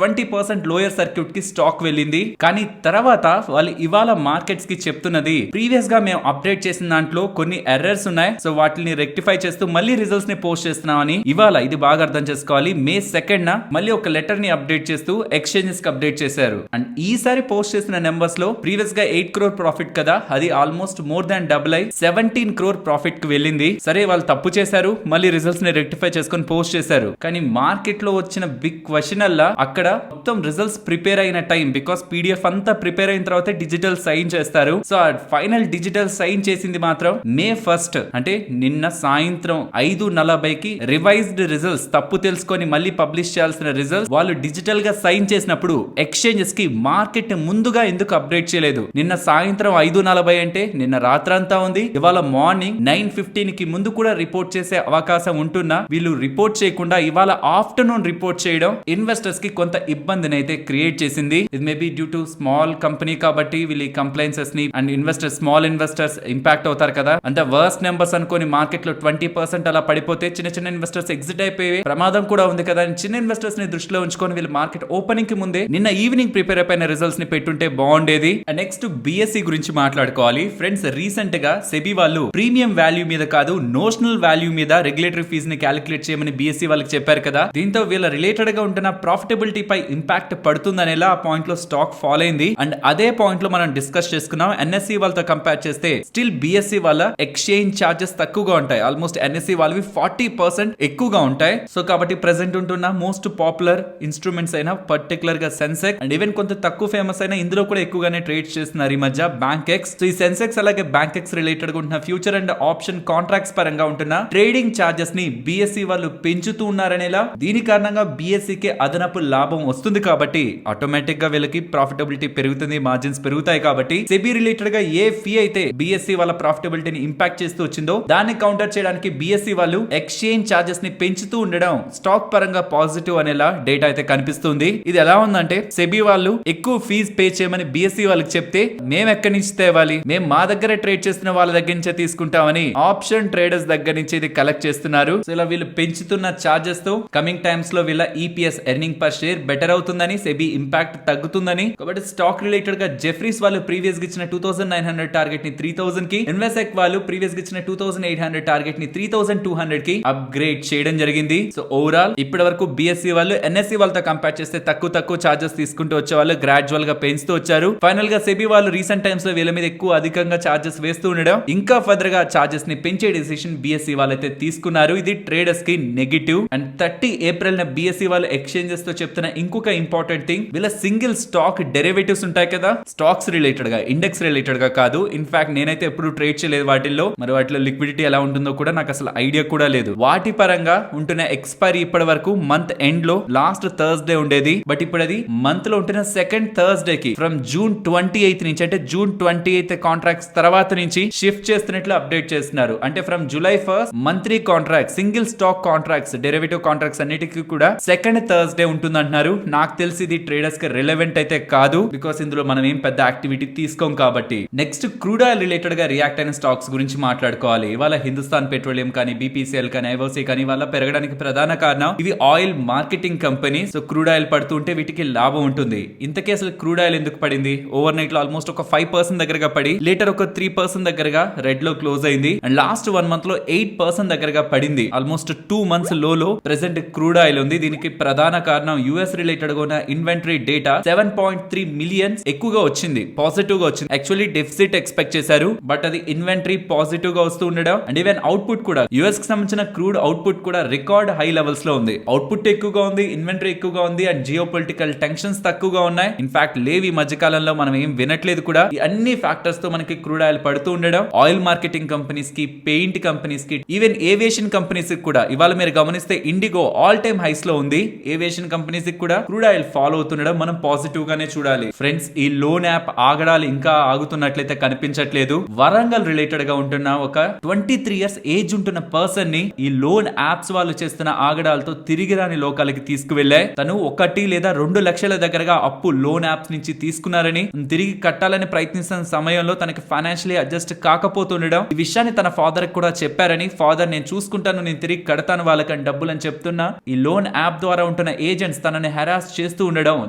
20% లోయర్ సర్క్యూట్ కి స్టాక్ వెళ్ళింది. కానీ తర్వాత వాళ్ళు ఇవాళ మార్కెట్స్ కి చెప్తున్నది, ప్రీవియస్ గా మేము అప్డేట్ చేసిన దాంట్లో కొన్ని ఎర్రర్స్ ఉన్నాయి, సో వాటిని రెక్టిఫై చేస్తూ మళ్ళీ రిజల్ట్స్ ని పోస్ట్ చేస్తున్నామని ఇవాళ, ఇది బాగా అర్థం చేసుకోవాలి, May 2nd మళ్ళీ ఒక లెటర్ ని అప్డేట్ చేస్తూ ఎక్స్చేంజెస్ కి అప్డేట్ చేశారు. అండ్ ఈసారి పోస్ట్ చేసిన నెంబర్స్ లో ప్రీవియస్ గా 8 crore ప్రాఫిట్ కదా, అది ఆల్మోస్ట్ మోర్ దాన్ డబుల్ అయి 17 crore ప్రాఫిట్ కి వెళ్ళింది. సరే, వాళ్ళు తప్పు చేశారు, మళ్ళీ రిజల్ట్స్ ని రెక్టిఫై చేసుకొని పోస్ట్ చేశారు. కానీ మార్కెట్ లో వచ్చిన బిగ్ క్వశ్చన్ అల్లా అక్కడ మొత్తం రిజల్ట్స్ ప్రిపేర్ అయిన టైం, బికాస్ పీడిఎఫ్ అంతా ప్రిపేర్ అయిన తర్వాత డిజిటల్ సైన్ చేస్తారు. సో ఆ ఫైనల్ డిజిటల్ సైన్ చేసింది మాత్రం May 1st, అంటే నిన్న సాయంత్రం 5:40కి రివైజ్డ్ రిజల్ట్స్, తప్పు తెలుసుకొని మళ్ళీ పబ్లిష్ చేయాల్సిన రిజల్ట్స్ వాళ్ళు డిజిటల్ గా సైన్ చేసినప్పుడు ఎక్స్చేంజెస్ కి మార్కెట్ ముందుగా ఎందుకు అప్డేట్ చేయలేదు? నిన్న సాయంత్రం 5:40 అంటే నిన్న రాత్రంతా ఉంది. ఇవాళ మార్నింగ్ 9:15 కి ముందు కూడా రిపోర్ట్ చేసే అవకాశం ఉంటున్నా వీళ్ళు రిపోర్ట్ చేయకుండా ఇవాళ ఆఫ్టర్నూన్ రిపోర్ట్ చేయడం ఇన్వెస్టర్స్ కి కొంత ఇబ్బందిని అయితే క్రియేట్ చేసింది. ఇది maybe due to small company కాబట్టి వీళ్ళు కంప్లైన్సెస్ ని and investors, small investors impact అవుతారు కదా. అంత వర్స్ట్ నెంబర్స్ అనుకోని మార్కెట్ లో 20% అలా పడిపోతే చిన్న ఇన్వెస్టర్స్ ఎగ్జిట్ అయిపోయే ప్రమాదం కూడా ఉంది కదా. చిన్న ఇన్వెస్టర్స్ ని దృష్టిలో ఉంచుకొని వీళ్ళు మార్కెట్ ఓపెనింగ్ కి ముందే నిన్న ఈవినింగ్ ప్రిపేర్ అయిపోయిన రిజల్ట్స్ ని పెట్టుంటే బాగుండేది. నెక్స్ట్ బిఎస్సి గురించి మాట్లాడుకోవాలి. ఫ్రెండ్స్, రీసెంట్ గా సెబీ వాళ్ళు ప్రీమియం వాల్యూ మీద కాదు, నోషనల్ వాల్యూ మీద రెగ్యులేటరీ ఫీజ్ ని క్యాలిక్యులేట్ చేయమని బిఎస్సి వాళ్ళకి చెప్పారు కదా. దీంతో వీళ్ళ రిలేటెడ్ గా ఉంటున్న ప్రాఫిటబిలిటీ పై ఇంపాక్ట్ పడుతుందనేలా ఆ పాయింట్ లో స్టాక్ ఫాల్ అయింది. అండ్ అదే పాయింట్ లో మనం డిస్కస్ చేసుకున్నాం. ఎన్ఎస్సి వాళ్ళతో కంపేర్ చేస్తే స్టిల్ బిఎస్సి వాళ్ళ ఎక్స్చేంజ్ చార్జెస్ తక్కువగా ఉంటాయి. ఆల్మోస్ట్ ఎన్ఎస్సి వాళ్ళవి 40% ఎక్కువగా ఉంటాయి. సో కాబట్టి ప్రెసెంట్ ఉంటున్న మోస్ట్ పాపులర్ ఇన్స్ట్రుమెంట్స్ అయినా పర్టికులర్ గా సెన్సెక్స్ అండ్ ఈవెన్ కొంత తక్కువ ఫేమస్ అయినా ఇందులో కూడా ఎక్కువగానే ట్రేడ్ చేస్తున్నారు ఈ మధ్య బ్యాంక్ ఎక్స్. సో ఈ సెన్సెక్స్ అలాగే బ్యాంక్ ఎక్స్ రిలేటెడ్ గా ఉంటున్న ఫ్యూచర్ అండ్ ఆప్షన్ కాంట్రాక్ట్స్ పరంగా ఉంటున్న ట్రేడింగ్ చార్జెస్ ని బిఎస్సి వాళ్ళు పెంచుతూ ఉన్నారనేలా, దీని కారణంగా బిఎస్సి కి అదనపు లాభం వస్తుంది కాబట్టి ఆటోమేటిక్ గా వీళ్ళకి ప్రాఫిటబిలిటీ పెరుగుతుంది, మార్జిన్స్ పెరుగుతాయి. కాబట్టి సెబీ రిలేటెడ్ గా ఏ ఫీ అయితే బిఎస్సి వాళ్ళ ప్రాఫిటబిలిటీని ఇంపాక్ట్ చేస్తూ వచ్చిందో దాన్ని కౌంటర్ చేయడానికి బిఎస్సి వాళ్ళు ఎక్స్చేంజ్ చార్జెస్ ని పెంచుతూ ఉండడం స్టాక్ పరంగా పాజిటివ్ అనేలా డేటా అయితే కనిపిస్తుంది. ఇది ఎలా ఉందంటే, సెబీ వాళ్ళు ఎక్కువ ఫీజ్ పే చేయమని బిఎస్సి వాళ్ళకి చెప్తే మేము ఎక్కడి నుంచి తేవాలి, మేము మా దగ్గర ట్రేడ్ చేస్తున్న వాళ్ళ దగ్గర నుంచే తీసుకుంటామని ఆప్షన్ ట్రేడర్స్ దగ్గర నుంచి ఇది కలెక్ట్ చేస్తున్నారు. సో ఇలా వీళ్ళు పెంచుతున్న చార్జెస్ తో కమింగ్ టైమ్స్ లో వీళ్ళ EPS earning per share better అవుతుందని, సెబీ ఇంపాక్ట్ తగ్గుతుందని. కాబట్టి స్టాక్ రిలేటెడ్ గా జెఫ్రీస్ వాళ్ళు ప్రీవియస్ గా ఇచ్చిన 2900 టార్గెట్ ని 3000 కి, ఇన్వెస్టెక్ వాళ్ళు ప్రీవియస్ గా ఇచ్చిన 2800 టార్గెట్ ని 3200 కి అప్గ్రేడ్ చేయడం జరిగింది. సో ఓవరాల్ ఇప్పటి వరకు బిఎస్సి వాళ్ళు ఎన్ఎస్సి వాళ్ళతో కంపేర్ చేస్తే తక్కువ చార్జెస్ తీసుకుంటూ వచ్చే వాళ్ళు గ్రాడ్యువల్ గా పెంచుతూ వచ్చారు. ఫైనల్ గా సెబీ వాళ్ళు రీసెంట్ టైమ్స్ లో వీళ్ళ మీద ఎక్కువ అధికంగా చార్జెస్ వేస్తూ ఉండడం, ఇంకా ఫర్దర్ గా చార్జెస్ ని పెంచే డిసిషన్ బిఎస్సి వాళ్ళైతే తీసుకున్నారు. ఇది ట్రేడర్స్ కి నెగటివ్. అండ్ 30 ఏప్రిల్ న బిఎస్సి వాళ్ళు ఎక్స్చేంజెస్ తో చెప్తున్న ఇంకొక ఇంపార్టెంట్ థింగ్, వీళ్ళ సింగిల్ స్టాక్ డెరివేటివ్స్ ఉంటాయి కదా, స్టాక్స్ రిలేటెడ్ గా, ఇండెక్స్ రిలేటెడ్ గా కాదు. ఇన్ఫాక్ట్ నేనైతే ఎప్పుడు ట్రేడ్ చేయలేదు వాటిల్లో, మరి వాటిలో లిక్విడిటీ ఎలా ఉంటుందో కూడా నాకు అసలు ఐడియా కూడా లేదు. వాటి పరంగా ఉంటున్న ఎక్స్పైరీ ఇప్పటి వరకు మంత్ ఎండ్ లో లాస్ట్ థర్స్డే ఉండేది. బట్ ఇప్పుడు అది మంత్ లో ఉంటున్న సెకండ్ థర్స్డే కి ఫ్రమ్ జూన్ 28 నుంచి అంటే జూన్ 28 కాంట్రాక్ట్స్ తర్వాత నుంచి షిఫ్ట్ చేస్తున్నట్లు అప్డేట్ చేస్తున్నారు. అంటే from July 1 monthly contract single stock contracts derivative contracts అన్నిటికీ కూడా సెకండ్ థర్స్డే ఉంటుంది అంటున్నారు. నాకు తెలిసి ఇది ట్రేడర్స్ కి రిలవెంట్ అయితే కాదు, బికాస్ ఇందులో మనం ఏం పెద్ద యాక్టివిటీ తీసుకోం కాబట్టి. నెక్స్ట్ క్రూడ్ ఆయిల్ రిలేటెడ్ గా రియాక్ట్ అయిన స్టాక్స్ గురించి మాట్లాడుకోవాలి. ఇవాళ హిందుస్థాన్ పెట్రోలియం కానీ బీపీసీఎల్ కానీ ఐఓసీ కానీ వాళ్ళ పెరగడానికి ప్రధాన కారణం ఇవి oil marketing company. So crude oil పడుతుంటే వీటికి లాభం ఉంటుంది. ఇంతకీ అసలు క్రూడ్ ఆయిల్ ఎందుకు పడింది? ఓవర్ నైట్ లో ఆల్మోస్ట్ ఒక 5% దగ్గరగా పడి లేటర్ ఒక 3% దగ్గరగా రెడ్ లో క్లోజ్ అయింది. అండ్ లాస్ట్ 1 మంత్ లో 8% దగ్గరగా పడింది. ఆల్మోస్ట్ 2 మంత్స్ లో ప్రెసెంట్ క్రూడ్ ఆయిల్ ఉంది. దీనికి ప్రధాన కారణం యుఎస్ రిలేటెడ్ గా ఉన్న ఇన్వెంటరీ డేటా 7.3 మిలియన్ ఎక్కువగా వచ్చింది, పాజిటివ్ గా వచ్చింది. యాక్చువల్లీ డెఫిసిట్ ఎక్స్పెక్ట్ చేశారు, బట్ అది ఇన్వెంటరీ పాజిటివ్ గా వస్తూ ఉండడం. అండ్ ఈవెన్ అవుట్పుట్ కూడా యుఎస్ కి సంబంధించిన క్రూడ్ అవుట్పుట్ కూడా రికార్డ్ హై లెవెల్స్ లో ఉంది. అవుట్పుట్ ఎక్కువగా ఉంది, ఇన్వెంటరీ ఎక్కువగా ఉంది, అండ్ జియో పొలిటికల్ టెన్షన్స్ తక్కువగా ఉన్నాయి. ఇన్ఫాక్ట్ లేవి మధ్య కాలంలో మనం ఏం వినట్లేదు కూడా. ఈ అన్ని ఫ్యాక్టర్స్ తో మనకి క్రూడ్ ఆయిల్ పడుతూ ఉండడం ఆయిల్ మార్కెటింగ్ కంపెనీస్ కి, పెయింట్ కంపెనీస్ కి, ఈవెన్ ఏవియేషన్ కంపెనీస్ కి కూడా ఇవాళ మీరు గమనిస్తే ఇండిగో ఆల్ టైమ్ హైస్ లో ఉంది. ఏవియేషన్ కంపెనీస్ కి కూడా క్రూడ్ ఆయిల్ ఫాలో అవుతుండడం మనం పాజిటివ్ గానే చూడాలి. ఫ్రెండ్స్, ఈ లోన్ యాప్ ఆగడాలు ఇంకా ఆగుతున్నట్లయితే కనిపించట్లేదు. వరంగల్ రిలేటెడ్ గా ఉంటున్న ఒక 23 ఇయర్స్ ఏజ్ ఉంటున్న పర్సన్ ని ఈ లోన్ యాప్స్ వాళ్ళు చేస్తున్న ఆగడాలతో తిరిగి రాని లోకాలకి తీసుకువెళ్లాయి. తను 1 లేదా 2 లక్షల దగ్గరగా అప్పు లోన్ యాప్స్ నుంచి తీసుకున్నారని, తిరిగి కట్టాలని ప్రయత్నిస్తున్న సమయంలో తనకి ఫైనాన్షియలీ అడ్జస్ట్ కాకపోతుండడం, ఈ విషయాన్ని తన ఫాదర్ కూడా చెప్పారని, ఫాదర్ నేను చూసుకుంటాను, నేను తిరిగి కడతాను వాళ్ళకని డబ్బులు అని చెప్తున్నా ఈ లోన్ యాప్ ద్వారా ఉంటున్న ఏజెంట్స్ తనని హెరాస్ చేస్తూ ఉండడం,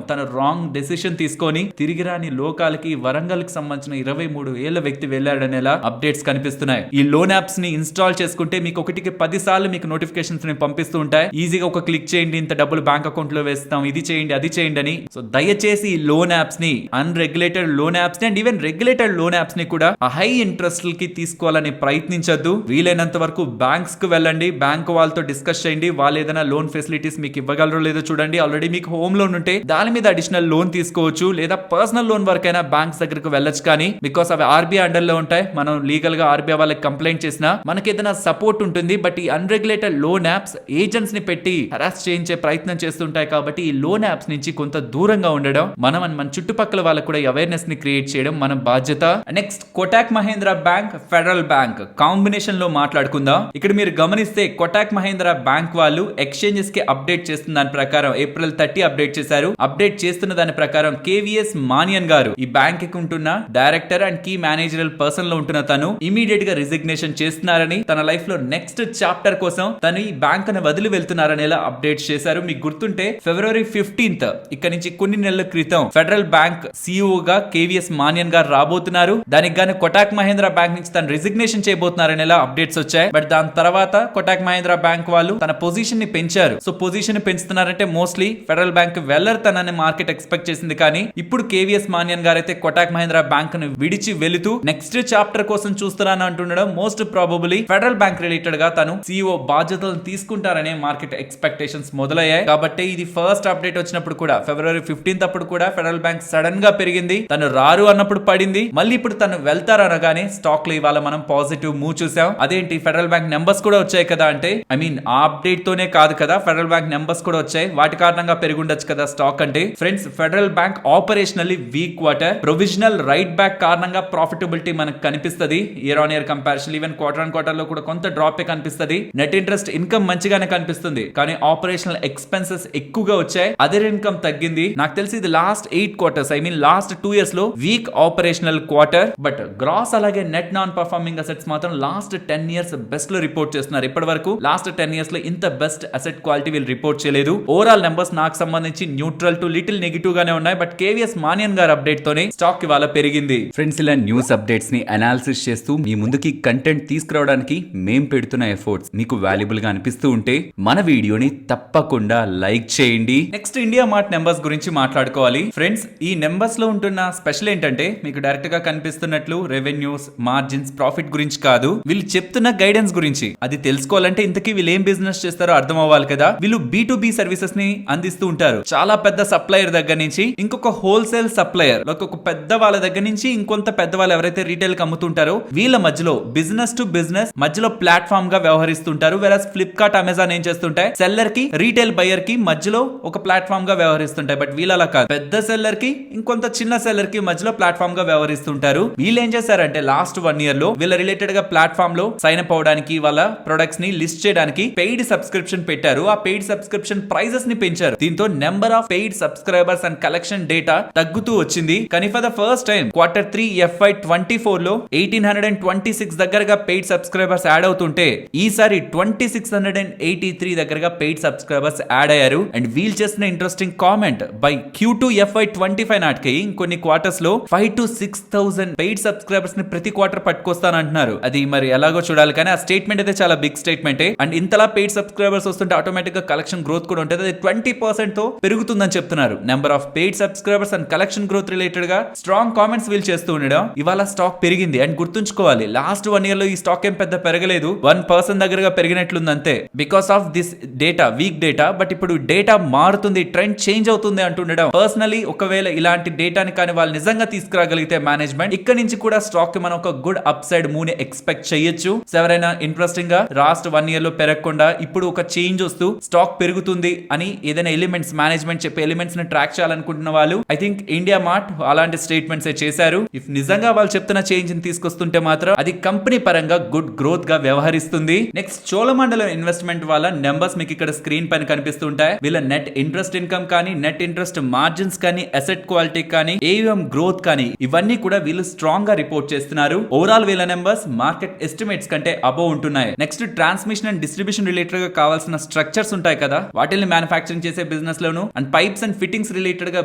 తన రాంగ్ డెసిషన్ తీసుకొని తిరిగి రాని లోకాలకి వరంగల్ కి సంబంధించిన 23 ఏళ్ల వ్యక్తి వెళ్లాడనేలా అప్డేట్స్ కనిపిస్తున్నాయి. ఈ లోన్ యాప్స్ ని ఇన్స్టాల్ చేసుకుంటే మీకు 1కి 10 సార్లు మీకు నోటిఫికేషన్స్ ని పంపిస్తూ ఉంటాయి. ఈజీగా ఒక క్లిక్ చేయండి, ఇంత డబ్బులు బ్యాంక్ అకౌంట్ లో వేస్తాం, ఇది చేయండి అది చేయండి అని. సో దయచేసి ఈ లోన్ యాప్స్ ని, అన్రెగ్యులేటెడ్ లోన్ యాప్స్ ని and even regulated loan apps ని కూడా హై ఇంట్రెస్ట్ కి తీసుకోవాలని ప్రయత్నించద్దు. వీలైనంత వరకు బ్యాంక్స్ కు వెళ్ళండి, బ్యాంక్ వాళ్ళతో డిస్కస్ చేయండి. వాళ్ళు ఏదైనా లోన్ ఫెసిలిటీస్ మీకు ఇవ్వగలరో లేదో చూడండి. ఆల్రెడీ మీకు హోమ్ లోన్ ఉంటే దాని మీద అడిషనల్ లోన్ తీసుకోవచ్చు, లేదా పర్సనల్ లోన్ వరకైనా బ్యాంక్స్ దగ్గరకు వెళ్ళొచ్చు. కానీ బికాస్ అవి ఆర్బీఐ అండర్ లో ఉంటాయి, మనం లీగల్ గా ఆర్బీఐ వాళ్ళకి కంప్లైంట్ చేసినా మనకి ఏదైనా సపోర్ట్ ఉంటుంది. బట్ ఈ అన్రెగ్యులేటెడ్ లోన్ యాప్స్ ఏజెంట్స్ ని పెట్టి హరాస్ చేయించే ప్రయత్నం చేస్తుంటాయి. కాబట్టి ఈ లోన్ యాప్స్ నుంచి కొంత దూరంగా ఉండడం, మన చుట్టుపక్కల వాళ్ళకు కూడా అవేర్నెస్ ని క్రియేట్ చేయడం మన బాధ్యత. Next Kotak Mahindra bank, federal bank combination లో మాట్లాడుకుందాం. ఇక్కడ మీరు గమనిస్తే కోటాక్ మహేంద్ర బ్యాంక్ వాళ్ళు ఎక్స్చేంజెస్ కి అప్డేట్ చేస్తున్న దాని ప్రకారం April 30 అప్డేట్ చేశారు. అప్డేట్ చేస్తున్న దాని ప్రకారం కేవీఎస్ మానియన్ గారు ఈ బ్యాంక్ కి ఉంటున్న director and key managerial person లో ఉంటున్న తను ఇమీడియట్ గా రిజిగ్నేషన్ చేస్తున్నారని, తన లైఫ్ లో నెక్స్ట్ చాప్టర్ కోసం తను ఈ బ్యాంక్ ని వదిలి వెళ్తున్నారని అప్డేట్ చేశారు. మీకు గుర్తుంటే February 15th ఇక్కడ నుంచి కొన్ని నెలల క్రితం ఫెడరల్ బ్యాంక్ సిఇఓ గా కేవీఎస్ మానియన్ గారు రాబోతున్నారు. దానికి గాను కోటాక్ మహేంద్ర బ్యాంక్ నుంచి తను రిజిగ్నేషన్ చేయబోతున్నారని అప్డేట్స్ వచ్చాయి. బట్ దాని తర్వాత కోటాక్ మహేంద్ర బ్యాంక్ వాళ్ళు తన పొజిషన్ ని పెంచారు. సో పొజిషన్ ని పెంచుతున్నారంటే మోస్ట్లీ ఫెడరల్ బ్యాంక్ వెళ్లరుతానని మార్కెట్ ఎక్స్పెక్ట్ చేసింది. కానీ ఇప్పుడు కేవీఎస్ మానియన్ గారు అయితే కోటాక్ మహేంద్ర బ్యాంక్ ను విడిచి వెళుతూ నెక్స్ట్ చాప్టర్ కోసం చూస్తున్నాను అంటుండడం most probably federal bank related గా తను సిఇఓ బాధ్యతలు తీసుకుంటారనే మార్కెట్ ఎక్స్పెక్టేషన్స్ మొదలయ్యాయి. కాబట్టి ఇది ఫస్ట్ అప్డేట్ వచ్చినప్పుడు కూడా February 15th అప్పుడు కూడా ఫెడరల్ బ్యాంక్ సడన్ గా పెరిగింది, తను రారు అన్నప్పుడు పడింది. మళ్ళీ ఇప్పుడు తను వెళ్తారు అనగానే స్టాక్ లో ఇవాళ మనం పాజిటివ్ మూవ్ చూసాం. అదేంటి ఫెడరల్ బ్యాంక్ నెంబర్స్ కూడా వచ్చాయి కదా అంటే, ఐ మీన్ ఆ అప్డేట్ తోనే కాదు కదా, ఫెడరల్ బ్యాంక్ నెంబర్స్ కూడా వచ్చాయి, వాటి కారణంగా పెరుగుండొచ్చు కదా స్టాక్ అంటే. Friends, federal bank ఆపరేషనల్లీ week quarter, provisional right back కారణంగా ప్రాఫిటబిలిటీ మనకు కనిపిస్తుంది year on year comparison. Even quarter on quarter లో కూడా కొంత డ్రాప్ కనిపిస్తుంది. నెట్ ఇంట్రెస్ట్ ఇన్కమ్ మంచిగానే కనిపిస్తుంది, కానీ ఆపరేషనల్ ఎక్స్పెన్సెస్ ఎక్కువగా వచ్చాయి, అదర్ ఇన్కమ్ తగ్గింది. నాకు తెలిసి ఇది last 8 quarters, I mean last 2 years లో weak operational quarter. But gross అలాగే నెట్ నాన్ పర్ఫార్మింగ్ అసెట్స్ మాత్రం లాస్ట్ 10 years బెస్ట్ లో రిపోర్ట్ చేస్తున్నారు. ఇప్పటి వరకు లాస్ట్ 10 years లో ఇంత బెస్ట్ అసెట్ క్వాలిటీ వీళ్ళు రిపోర్ట్ చేయలేదు. ఓవరాల్ నెంబర్స్ నాకు సంబంధించి న్యూట్రల్ టు లిటిల్ నెగిటివ్ గానే ఉన్నాయి. బట్ కేవీఎస్ మానియన్ గారు అప్డేట్ తోనే స్టాక్ ఇవాళ పెరిగింది. ఫ్రెండ్స్, ఇలా న్యూస్ అప్డేట్స్ ని అనాలిసిస్ చేస్తూ మీ ముందుకి కంటెంట్ తీసుకురావడానికి మేం పెడుతున్న ఎఫర్ట్స్ మీకు వాల్యుబుల్ గా అనిపిస్తూ ఉంటే మన వీడియోని తప్పకుండా లైక్ చేయండి. నెక్స్ట్ ఇండియా మార్ట్ నెంబర్స్ గురించి మాట్లాడుకోవాలి. ఫ్రెండ్స్, ఈ నెంబర్స్ లో ఉంటున్న స్పెషల్ ఏంటంటే మీకు డైరెక్ట్ గా కనిపిస్తున్నట్లు రెవెన్యూస్, మార్జిన్స్, ప్రాఫిట్ గురించి కాదు, వీళ్ళు చెప్తున్న గైడెన్స్ గురించి. అది తెలుసుకోవాలంటే ఇంతకీ వీళ్ళు ఏం బిజినెస్ చేస్తారో అర్థం అవ్వాలి కదా. వీళ్ళు B2B సర్వీసెస్ ని అందిస్తూ ఉంటారు. చాలా పెద్ద సప్లయర్ దగ్గర నుంచి ఇంకొక హోల్సేల్ సప్లయర్, ఒక పెద్ద వాళ్ళ దగ్గర నుంచి ఇంకొంత పెద్ద వాళ్ళు ఎవరైతే రీటైల్ కి అమ్ముతుంటారో వీళ్ళ మధ్యలో బిజినెస్ టు బిజినెస్ మధ్యలో ప్లాట్ఫామ్ గా వ్యవహరిస్తుంటారు. వెరస్ ఫ్లిప్కార్ట్ ఫ్లిప్కార్ట్, అమెజాన్ ఏం చేస్తుంటాయి, సెల్లర్ కి రీటైల్ బయర్ కి మధ్యలో ఒక ప్లాట్ఫామ్ గా వ్యవహరిస్తుంటాయి. బట్ వీళ్ళు అలా కాదు, పెద్ద సెల్లర్ కి ఇంకొంత చిన్న సెల్లర్ కి మధ్యలో ప్లాట్ఫామ్ గా వ్యవహరిస్తుంటారు. వీళ్ళు ఏం చేశారంటే లాస్ట్ 1 year లో వీళ్ళ రిలేటెడ్ గా ప్లాట్ఫామ్ లో సైన్ అప్ అవడానికి, వాళ్ళ ప్రొడక్ట్స్ ని లిస్ట్ చేయడానికి పెయిడ్ సబ్స్క్రిప్షన్ పెట్టారు. ఆ పెయిడ్ సబ్స్క్రిప్షన్ ప్రైజెస్ ని పెంచారు. దీంతో number of paid subscribers and collection data తగ్గుతూ వచ్చింది. కానీ for the first time Q3 FY24 లో 1826 దగ్గరగా పెయిడ్ సబ్స్క్రైబర్స్ యాడ్ అవుతుంటే ఈసారి 2683 దగ్గరగా పెయిడ్ సబ్స్క్రైబర్స్ యాడ్ అయ్యారు. అండ్ వీళ్ళు చేసిన interesting comment, by Q2 FY25 నాటికి ఇంకొన్ని క్వార్టర్స్ లో 5,000 to 6,000 పెయిడ్ సబ్స్క్రైబర్స్ ని ప్రతి క్వార్టర్ పట్టుకొస్తానంటున్నారు. అది మరి ఎలాగో చూడాలి, కానీ ఆ స్టేట్మెంట్ అయితే చాలా బిగ్ స్టేట్మెంట్. అండ్ ఇంతలా పెయిడ్ సబ్స్క్రైబర్స్ వస్తుంటే ఆటోమేటిక్ గా కలెక్షన్ గ్రోత్ కూడా ఉంటుంది. అది 20% తో పెరుగుతుందని చెప్తున్నారు. Number of paid subscribers and collection growth related గా స్ట్రాంగ్ కామెంట్స్ వీల్ చేస్తూ ఉండడం ఇవాళ స్టాక్ పెరిగింది. అండ్ గుర్తుంచుకోవాలి, లాస్ట్ 1 year లో ఈ స్టాక్ ఏం పెద్ద పెరగలేదు, 1% దగ్గరగా పెరిగినట్లుంది అంతే, because of this data, week data. But ఇప్పుడు డేటా మారుతుంది, ట్రెండ్ చేంజ్ అవుతుంది అంటుండడం. పర్సనలీ ఒకవేళ ఇలాంటి డేటాని కానీ వాళ్ళు నిజంగా తీసుకురాగలిగితే మేనేజ్మెంట్, ఇక్కడ నుంచి కూడా స్టాక్ కి మనం ఒక గుడ్ అప్ సైడ్ మూవ్ ని ఎక్స్పెక్ట్ చేయొచ్చు. ఎవరైనా ఇంట్రెస్టింగ్ గా లాస్ట్ 1 year లో పెరగకుండా ఇప్పుడు ఒక చేంజ్ వస్తూ స్టాక్ పెరుగుతుంది అని ఏదైనా ఎలిమెంట్స్ మేనేజ్మెంట్ చెప్పే ఎలిమెంట్స్ ని ట్రాక్ చేయాలనుకుంటున్న వాళ్ళు, ఐ థింక్ ఇండియా మార్ట్ అలాంటి స్టేట్మెంట్స్ చేశారు. ఇఫ్ నిజంగా వాళ్ళు చెప్తున్న చేంజ్ ని తీసుకొస్తుంటే మాత్రం అది కంపెనీ పరంగా గుడ్ గ్రోత్ గా వ్యవహరిస్తుంది. నెక్స్ట్ చోళమండలం ఇన్వెస్ట్మెంట్ వాళ్ళ నెంబర్స్ మీకు ఇక్కడ స్క్రీన్ పైన కనిపిస్తుంటాయి. వీళ్ళ నెట్ ఇంట్రెస్ట్ ఇన్కమ్ కానీ, నెట్ ఇంట్రెస్ట్ మార్జిన్స్ కానీ, అసెట్ క్వాలిటీ కానీ, ఏయుఎం గ్రోత్ కానీ, ఇవన్నీ కూడా వీళ్ళు స్ట్రాంగ్ గా రిపోర్ట్ చేస్తున్నారు. ఓవరాల్ వీళ్ళ నెంబర్స్ మార్కెట్ ఎస్టిమేట్స్ కంటే అబోవ్ ఉంటున్నాయి. Next transmission and distribution related గా కావాల్సిన స్ట్రక్చర్స్ ఉంటాయి కదా, వాటిని మ్యానుఫాక్చరింగ్ చేసే business loan and pipes and fittings related గా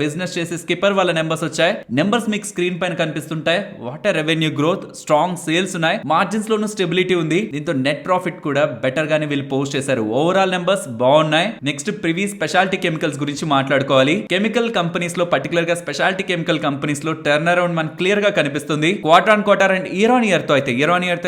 బిజినెస్ చేసే స్కిప్పర్ వాళ్ళ నెంబర్స్ వచ్చాయి. నెంబర్స్ మీకు స్క్రీన్ పైన కనిపిస్తుంటాయి. What revenue growth, strong sales ఉన్నాయి, మార్జిన్స్ లోను స్టెబిలిటీ ఉంది. దీంతో నెట్ ప్రాఫిట్ కూడా బెటర్ గానే వీళ్ళు పోస్ట్ చేశారు. ఓవరాల్ నెంబర్స్ బాగున్నాయి. నెక్స్ట్ ప్రివీ స్పెషాలిటీ కెమికల్స్ గురించి మాట్లాడుకోవాలి. కెమికల్ కంపెనీస్ లో పర్టికులర్ గా స్పెషాలిటీ కెమికల్ కంపెనీస్ లో టర్న్ అరౌండ్ మనకు క్లియర్ గా కనిపిస్తుంది. Quarter on quarter and year on year తో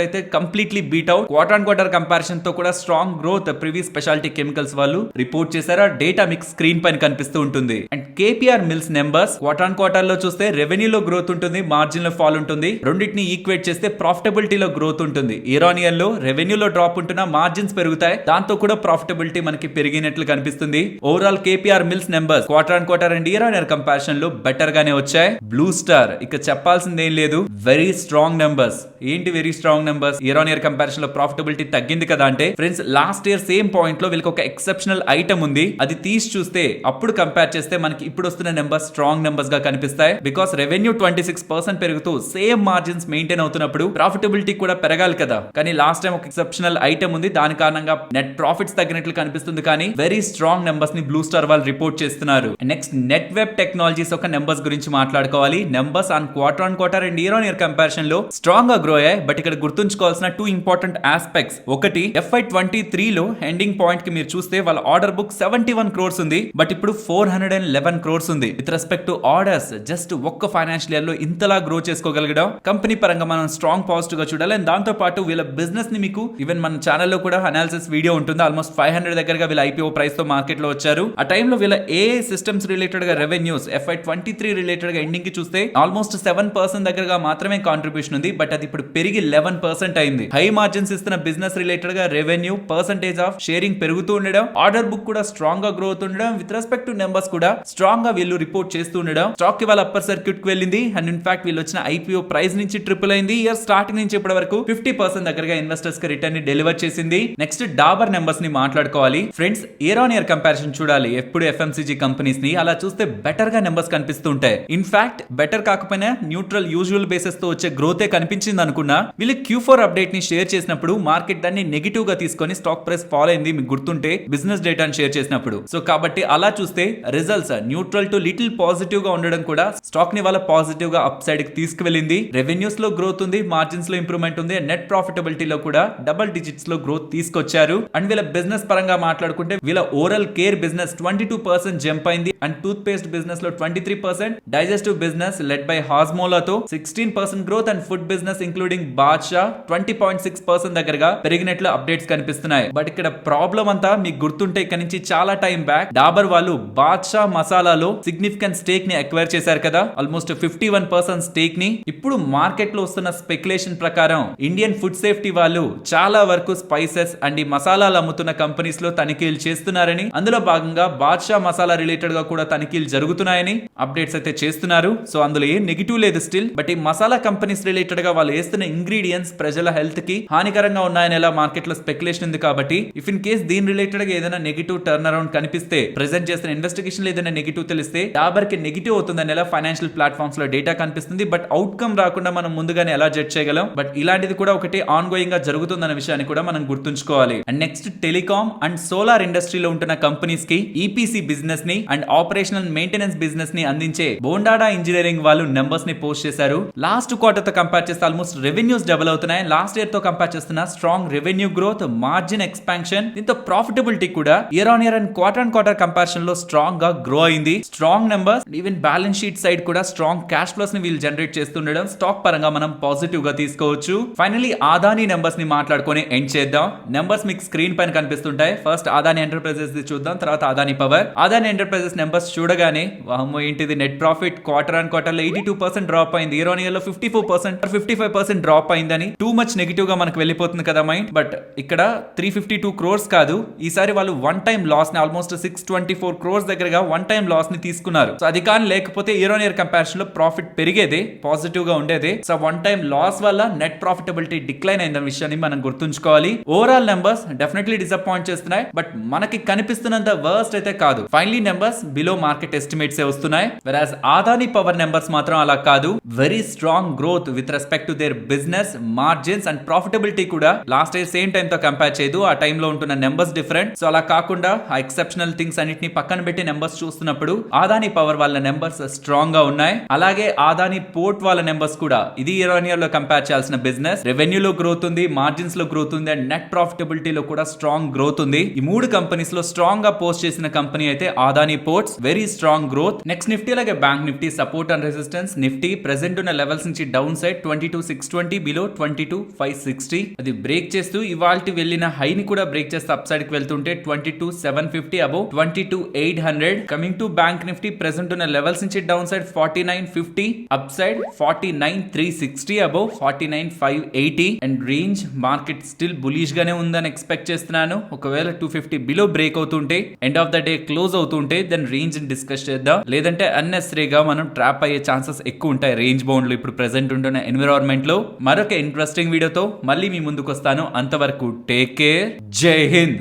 అయితే completely beat out. Quarter on quarter comparison తో కూడా strong growth Privi speciality chemicals వాళ్ళు రిపోర్ట్ చేశారు. ఆ డేటా మీకు స్క్రీన్ పైన కనిపిస్తూ ఉంటుంది. And KPR mills numbers quarter on quarter లో చూస్తే రెవెన్యూలో గ్రోత్ ఉంటుంది, మార్జిన్ లో ఫాల్ ఉంటుంది. రెండింటిని ఈక్వేట్ చేస్తే ప్రాఫిటబిలిటీలో గ్రోత్ ఉంటుంది. ఇయర్ ఆన్ ఇయర్ లో రెవెన్యూలో డ్రాప్ ఉంటున్నా మార్జిన్స్ పెరుగుతాయి, దాంతో కూడా ప్రాఫిటబిలిటీ మనకి పెరిగినట్లు కనిపిస్తుంది. Overall KPR mills numbers quarter on quarter and year on year comparison లో బెటర్ గానే వచ్చాయి. బ్లూ స్టార్ ఇక చెప్పాల్సింది ఏం లేదు, వెరీ స్ట్రాంగ్ నెంబర్స్. ఏంటి very strong numbers? Year on year comparison లో ప్రాఫిటబిలిటీ తగ్గింది కదా అంటే friends, last year same point లో వీళ్ళకి ఒక ఎక్సెప్షనల్ ఐటమ్ ఉంది. అది తీసి చూస్తే అప్పుడు కంపేర్ చేస్తే మనకి ఇప్పుడు వస్తున్న నెంబర్స్ స్ట్రాంగ్ నెంబర్స్ గా కనిపిస్తాయి. బికాస్ రెవెన్యూ 26% పెరుగుతూ సేమ్ మార్జిన్స్ మెయింటైన్ అవుతున్నప్పుడు ప్రాఫిటబిలిటీ కూడా పెరగాలి కదా. కానీ లాస్ట్ టైం ఒక ఎక్సెప్షనల్ ఐటమ్ ఉంది, దాని కారణంగా నెట్ ప్రాఫిట్స్ తగ్గినట్లు కనిపిస్తుంది. కానీ వెరీ స్ట్రాంగ్ నెంబర్స్ ని బ్లూ స్టార్ వాళ్ళు రిపోర్ట్ చేస్తున్నారు. నెక్స్ట్ నెట్ వెబ్ టెక్నాలజీస్ ఒక నెంబర్స్ గురించి మాట్లాడుకోవాలి. Numbers on quarter and year on year comparison లో స్ట్రాంగ్ గా గ్రో అయ్యాయి. బట్ ఇక్కడ గుర్తుంచుకోవాల్సిన 2 ఇంపార్టెంట్ ఆస్పెక్ట్స్. ఒకటి, FY23 లో ఎండింగ్ పాయింట్ కి మీరు చూస్తే వాళ్ళ ఆర్డర్ బుక్ 71 crores ఉంది, బట్ ఇప్పుడు 411 crores ఉంది. With respect to orders, just ఒక్క ఫైనాన్షియల్ ఇయర్ లో ఇంతలా గ్రో చేసుకోగలగడం కంపెనీ పరంగా మనం స్ట్రాంగ్ పాజిటివ్ గా చూడాలి. అండ్ దాంతో పాటు వీళ్ళ బిజినెస్ ని మీకు ఈవెన్ మన ఛానల్లో కూడా అనాలిసిస్ వీడియో ఉంటుంది. ఆల్మోస్ట్ 500 దగ్గరగా వీళ్ళ ఐపీఓ ప్రైస్ తో మార్కెట్ లో వచ్చారు. ఆ టైంలో వీళ్ళ ఏఐ సిస్టమ్స్ రిలేటెడ్ గా రెవెన్యూస్ FY23 రిలేటెడ్ గా ఎండింగ్ కి చూస్తే ఆల్మోస్ట్ 7% దగ్గరగా మాత్రమే కాంట్రిబ్యూషన్ ఉంది, బట్ అది ఇప్పుడు పెరిగి 11% అయింది. హై మార్జిన్స్ ఇస్తున్న బిజినెస్ రిలేటెడ్ గా రెవెన్యూ, పర్సంటేజ్ ఆఫ్ షేరింగ్ పెరుగుతూ ఉండడం, ఆర్డర్ బుక్ కూడా స్ట్రాంగ్ గా గ్రో అవుతుండడం, విత్ రెస్పెక్ట్ టు నెంబర్స్ కూడా స్ట్రాంగ్ గా వీళ్ళు రిపోర్ట్ చేస్తూ ఉండడం. స్టాక్ కి వాళ్ళ అప్పర్ సర్క్యూట్ కి వెళ్ళింది. అండ్ ఇన్ఫాక్ట్ వీళ్ళు వచ్చిన ఐపీఓ ప్రైస్ నుంచి ట్రిపుల్ అయింది. ఇయర్ స్టార్టింగ్ నుంచి ఇప్పటి వరకు 50% దగ్గరగా ఇన్వెస్టర్స్ కి రిటర్న్ ని డెలివర్ చేసింది. నెక్స్ట్ డాబర్ నెంబర్స్ ని మాట్లాడుకోవాలి. Friends, year on year comparison చూడాలి ఎప్పుడు ఎఫ్ఎంసీజీ కంపెనీస్ ని. అలా చూస్తే బెటర్ గా నెంబర్స్ కనిపిస్తుంటాయి. ఇన్ఫాక్ట్ బెటర్ కాకపోయినా న్యూట్రల్ యూజువల్ బేసిస్ తో వచ్చే గ్రోతే కనిపించింది అనుకున్నా, వీళ్ళు Q4 అప్డేట్ ని షేర్ చేసినప్పుడు మార్కెట్ దాన్ని నెగిటివ్ గా తీసుకొని స్టాక్ ప్రైస్ ఫాల్ అయింది. మీకు గుర్తుంటే బిజినెస్ డేటాను షేర్ చేసినప్పుడు. సో కాబట్టి అలా చూస్తే results neutral to little positive గా ఉండడం కూడా స్టాక్ ని వాళ్ళ పాజిటివ్ గా అప్ సైడ్ కి తీసుకువెళ్ళింది. రెవెన్యూస్ లో గ్రోత్ ఉంది, మార్జిన్స్ లో ఇంప్రూవ్మెంట్ ఉంది, నెట్ ప్రాఫిటబిలిటీ లో కూడా డబుల్ డిజిట్స్ లో గ్రోత్ తీసుకొచ్చారు. అండ్ వీళ్ళ బిజినెస్ పరంగా మాట్లాడుకుంటే వీళ్ళ ఓరల్ కేర్ బిజినెస్ 22% జంప్ అయింది. అండ్ టూత్ పేస్ట్ బిజినెస్ లో 23%, డైజెస్టివ్ బిజినెస్ లెడ్ బై హాస్మోలాతో 16% growth, and food business including Badshah 20.6% దగ్గరగా పెరిగినట్లు అప్డేట్స్ కనిపిస్తున్నాయి. బట్ ఇక్కడ ప్రాబ్లం అంతా మీకు గుర్తుంటే ఇక్కడ నుంచి చాలా టైం బ్యాక్ డాబర్ వాళ్ళు బాద్షా మసాలాలో సిగ్నిఫికెంట్ స్టేక్ ని అక్వైర్ చేశారు కదా, ఆల్మోస్ట్ 51% స్టేక్ ని. ఇప్పుడు మార్కెట్ లో వస్తున్న స్పెక్యులేషన్ ప్రకారం ఇండియన్ ఫుడ్ సేఫ్టీ వాళ్ళు చాలా వరకు స్పైసెస్ అండ్ ఈ మసాలాలు అమ్ముతున్న కంపెనీస్ లో తనిఖీలు చేస్తున్నారని, అందులో భాగంగా బాద్షా మసాలా రిలేటెడ్ గా కూడా తనిఖీలు జరుగుతున్నాయని అప్డేట్స్ అయితే చేస్తున్నారు. సో అందులో ఏం నెగిటివ్ లేదు స్టిల్, బట్ ఈ మసాలా కంపెనీస్ రిలేటెడ్ గా వాళ్ళు వేస్తున్న ఇంగ్రీడియంట్స్ ప్రజల హెల్త్ కి హానికరంగా ఉన్నాయని ఎలా మార్కెట్ లో స్పెక్యులేషన్ ఉంది. కాబట్టి ఇఫ్ ఇన్ కేస్ దీని రిలేటెడ్ గా ఏదైనా నెగిటివ్ టర్న్ అరౌండ్ కనిపిస్తే, ప్రెజెంట్ చేస్తున్న ఇన్వెస్టిగేషన్ ఏదైనా నెగిటివ్ తెలిస్తే డాబర్ కి నెగిటివ్ అవుతుందని ఎలా ఫైనాన్షియల్ ప్లాట్ఫామ్స్ లో డేటా కనిపిస్తుంది. బట్ అవుట్కమ్ రాకుండా మనం ముందుగానే ఎలా జడ్జ్ చేయగలం. బట్ ఇలాంటిది కూడా ఒకటి ఆన్ గోయింగ్ గా జరుగుతుందన్న విషయాన్ని కూడా మనం గుర్తుంచుకోవాలి. And next telecom and solar ఇండస్ట్రీలో ఉంటున్న కంపెనీస్ కి ఈపీసీ బిజినెస్ ని అండ్ ఆపరేషనల్ మెయింటెనెన్స్ బిజినెస్ ని అందించే బోండాడా ఇంజనీరింగ్ వాళ్ళు నెంబర్స్ ని పోస్ట్ చేశారు. లాస్ట్ క్వార్టర్ తో కంపేర్ చేస్తే ఆల్మోస్ట్ రెవెన్యూస్ డబుల్ అవుతున్నాయి. లాస్ట్ ఇయర్ తో కంపేర్ చేస్తున్న strong revenue growth, margin expansion, దీంతో ప్రాఫిటబిలిటీ కూడా year on year and quarter comparison లో స్ట్రాంగ్ గా గ్రో అయింది. Strong numbers, even balance sheet side కూడా స్ట్రాంగ్ క్యాష్ ఫ్లోస్ ని వీళ్ళు జనరేట్ చేస్తుండడం స్టాక్ పరంగా మనం పాజిటివ్ గా తీసుకోవచ్చు. ఫైనలీ అదానీ నెంబర్స్ ని మాట్లాడుకొని ఎండ్ చేద్దాం. నెంబర్స్ మీకు స్క్రీన్ పైన కనిపిస్తుంటాయి. ఫస్ట్ అదానీ ఎంటర్ప్రైజెస్ ది చూద్దాం, తర్వాత Adani power. Adani enterprises numbers చూడగానే వామ్మో ఏంటిది, net profit quarter on quarter లో 82% డ్రాప్ అయింది. ఇయర్ ఆన్ ఇయర్ లో 54%, 55% డ్రాప్ అయిందని టూ మచ్ నెగిటివ్ గా మనకు వెళ్ళిపోతుంది కదా మైండ్. బట్ ఇక్కడ 352 crores కాదు, ఈసారి వాళ్ళు వన్ టైం లాస్ ని ఆల్మోస్ట్ 624 crores దగ్గరగా వన్ టైం లాస్ ని తీసుకున్నారు. సో అది కానీ లేకపోతే ఇయర్ ఆన్ ఇయర్ కంపారిజన్ లో ప్రాఫిట్ పెరిగేదే, పాజిటివ్ గా ఉండేది. సో వన్ టైం లాస్ వల్ల నెట్ ప్రాఫిటబిలిటీ డిక్లైన్ అయిన విషయాన్ని మనం గుర్తుంచుకోవాలి. ఓవరాల్ నెంబర్స్ డెఫినెట్లీ డిసప్పాయింట్ చేస్తున్నాయి, బట్ మనకి కనిపిస్తున్నంత వర్స్ట్ అయితే కాదు. Finally numbers below market estimates వస్తున్నాయి. వెరాజ్ అదానీ పవర్ నెంబర్స్ మాత్రం అలా కాదు. Very strong growth with respect to their business, margins and profitability కూడా లాస్ట్ ఇయర్ సేమ్ టైం తో కంపేర్ చేయదు. ఆ టైంలో ఉంటున్న నెంబర్స్ డిఫరెంట్. సో అలా కాకుండా ఆ ఎక్సెప్షనల్ థింగ్స్ అన్నిటిని పక్కన పెట్టి నెంబర్స్ చూస్తున్నప్పుడు అదానీ పవర్ వాళ్ళ నెంబర్స్ స్ట్రాంగ్ గా ఉన్నాయి. అలాగే అదానీ పోర్ట్ వాళ్ళ నెంబర్స్ కూడా ఇది ఇయర్ ఆన్ ఇయర్ లో కంపేర్ చేయాల్సిన బిజినెస్. రెవెన్యూ లో గ్రోత్ ఉంది, మార్జిన్స్ లో గ్రోత్ ఉంది అండ్ నెట్ ప్రాఫిటబిలిటీ లో కూడా స్ట్రాంగ్ గ్రోత్ ఉంది. ఈ మూడు కంపెనీస్ లో స్ట్రాంగ్ గా పోస్ట్ చేసిన కంపెనీ అయితే Adani ports. Very strong growth. Next Nifty అలాగే bank Nifty support and resistance. Nifty present ఉన్న లెవెల్స్ నుంచి డౌన్ సైడ్ 22,620 బిలో 22,560 అది బ్రేక్ చేస్తూ ఇవాల్టి వెళ్ళిన హై ని కూడా బ్రేక్ చేస్తూ అప్ సైడ్ కి వెళ్తుంటే 22,750 above 22,800. Coming to bank Nifty present ఉన్న లెవెల్స్ నుంచి down side 49,50 up side 49,360 above 49,580 and range market still bullish గానే ఉందని ఎక్స్పెక్ట్ చేస్తున్నాను. ఒకవేళ 250 బిలో బ్రేక్ అవుతుంటే, end of the day close అవుతుంటే దెన్ రేంజ్ డిస్కస్ చేద్దాం. లేదంటే అన్నెసరీగా మనం ట్రాప్ అయ్యే ఛాన్సెస్ ఎక్కువ ఉంటాయి రేంజ్ బౌండ్ లో ఇప్పుడు ప్రెసెంట్ ఉంటున్న ఎన్విరాన్మెంట్ లో. మరొక ఇంట్రెస్టింగ్ వీడియోతో మళ్ళీ మీ ముందుకు వస్తాను. అంతవరకు టేక్ కేర్. జై హింద్.